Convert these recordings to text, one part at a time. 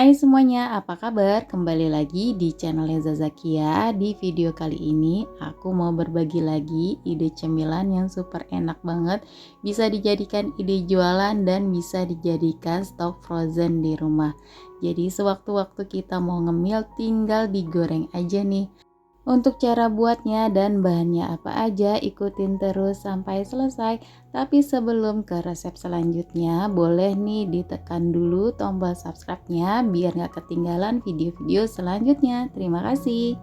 Hai semuanya, apa kabar? Kembali lagi di channel Leza Zakia. Di video kali ini aku mau berbagi lagi ide cemilan yang super enak banget. Bisa dijadikan ide jualan dan bisa dijadikan stok frozen di rumah. Jadi sewaktu-waktu kita mau ngemil tinggal digoreng aja nih. Untuk cara buatnya dan bahannya apa aja, ikutin terus sampai selesai. Tapi sebelum ke resep selanjutnya, boleh nih ditekan dulu tombol subscribe-nya biar gak ketinggalan video-video selanjutnya. Terima kasih.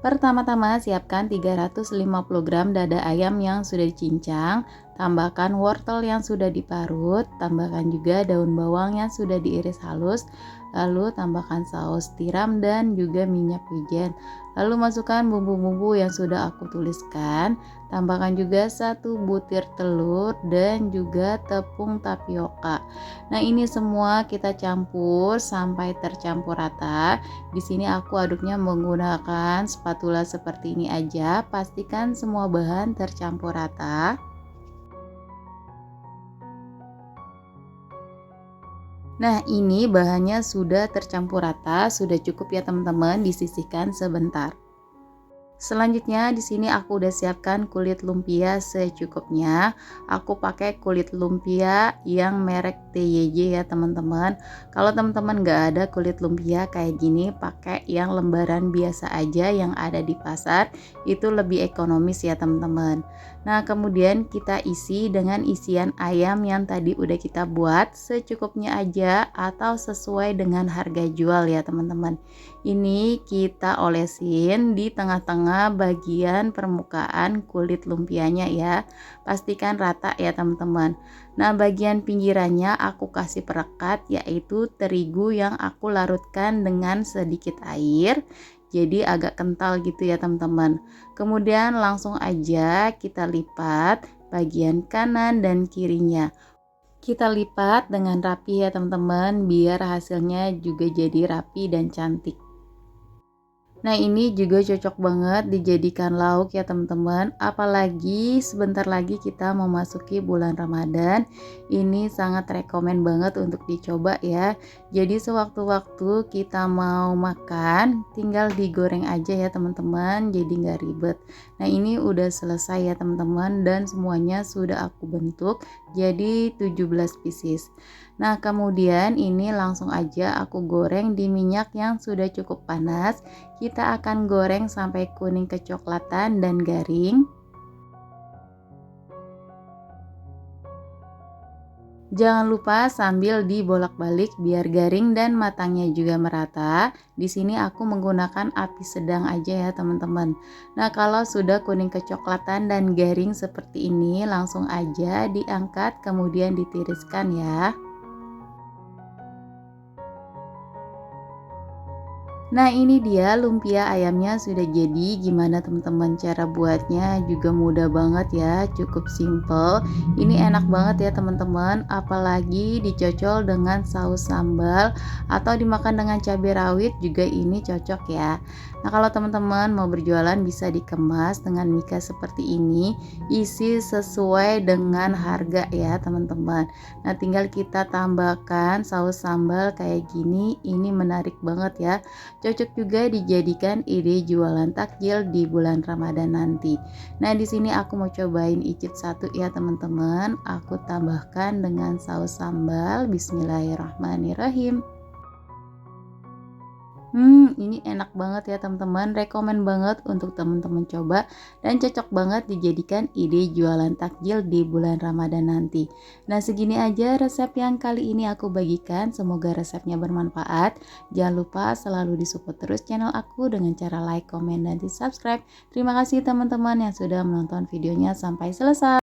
Pertama-tama siapkan 350 gram dada ayam yang sudah dicincang, tambahkan wortel yang sudah diparut, tambahkan juga daun bawang yang sudah diiris halus, lalu tambahkan saus tiram dan juga minyak wijen. Lalu masukkan bumbu-bumbu yang sudah aku tuliskan, tambahkan juga 1 butir telur dan juga tepung tapioka. Nah, ini semua kita campur sampai tercampur rata. Di sini aku aduknya menggunakan spatula seperti ini aja. Pastikan semua bahan tercampur rata. Nah, ini bahannya sudah tercampur rata, sudah cukup ya teman-teman, disisihkan sebentar. Selanjutnya di sini aku udah siapkan kulit lumpia secukupnya. Aku pakai kulit lumpia yang merek TYJ ya teman-teman. Kalau teman-teman nggak ada kulit lumpia kayak gini, pakai yang lembaran biasa aja yang ada di pasar. Itu lebih ekonomis ya teman-teman. Nah, kemudian kita isi dengan isian ayam yang tadi udah kita buat secukupnya aja atau sesuai dengan harga jual ya teman-teman. Ini kita olesin di tengah-tengah bagian permukaan kulit lumpianya ya. Pastikan rata ya teman-teman. Nah, bagian pinggirannya aku kasih perekat, yaitu terigu yang aku larutkan dengan sedikit air. Jadi agak kental gitu ya teman-teman. Kemudian langsung aja kita lipat bagian kanan dan kirinya. Kita lipat dengan rapi ya teman-teman, biar hasilnya juga jadi rapi dan cantik. Nah, ini juga cocok banget dijadikan lauk ya teman-teman. Apalagi sebentar lagi kita memasuki bulan Ramadan. Ini sangat rekomen banget untuk dicoba ya. Jadi sewaktu-waktu kita mau makan, tinggal digoreng aja ya teman-teman. Jadi nggak ribet. Nah, ini udah selesai ya teman-teman, dan semuanya sudah aku bentuk jadi 17 pieces. Nah, kemudian ini langsung aja aku goreng di minyak yang sudah cukup panas. Kita akan goreng sampai kuning kecoklatan dan garing. Jangan lupa sambil dibolak-balik biar garing dan matangnya juga merata. Di sini aku menggunakan api sedang aja ya teman-teman. Nah, kalau sudah kuning kecoklatan dan garing seperti ini, langsung aja diangkat kemudian ditiriskan ya. Nah, ini dia lumpia ayamnya sudah jadi. Gimana teman-teman cara buatnya? Juga mudah banget ya, cukup simple. Ini enak banget ya teman-teman, apalagi dicocol dengan saus sambal atau dimakan dengan cabai rawit juga ini cocok ya. Nah, kalau teman-teman mau berjualan bisa dikemas dengan mika seperti ini, isi sesuai dengan harga ya teman-teman. Nah, tinggal kita tambahkan saus sambal kayak gini, ini menarik banget ya. Cocok juga dijadikan ide jualan takjil di bulan Ramadan nanti. Nah, di sini aku mau cobain icip satu ya teman-teman. Aku tambahkan dengan saus sambal. Bismillahirrahmanirrahim. Ini enak banget ya teman-teman, rekomen banget untuk teman-teman coba dan cocok banget dijadikan ide jualan takjil di bulan Ramadan nanti. Nah, segini aja resep yang kali ini aku bagikan, semoga resepnya bermanfaat. Jangan lupa selalu disupport terus channel aku dengan cara like, komen, dan di subscribe. Terima kasih teman-teman yang sudah menonton videonya sampai selesai.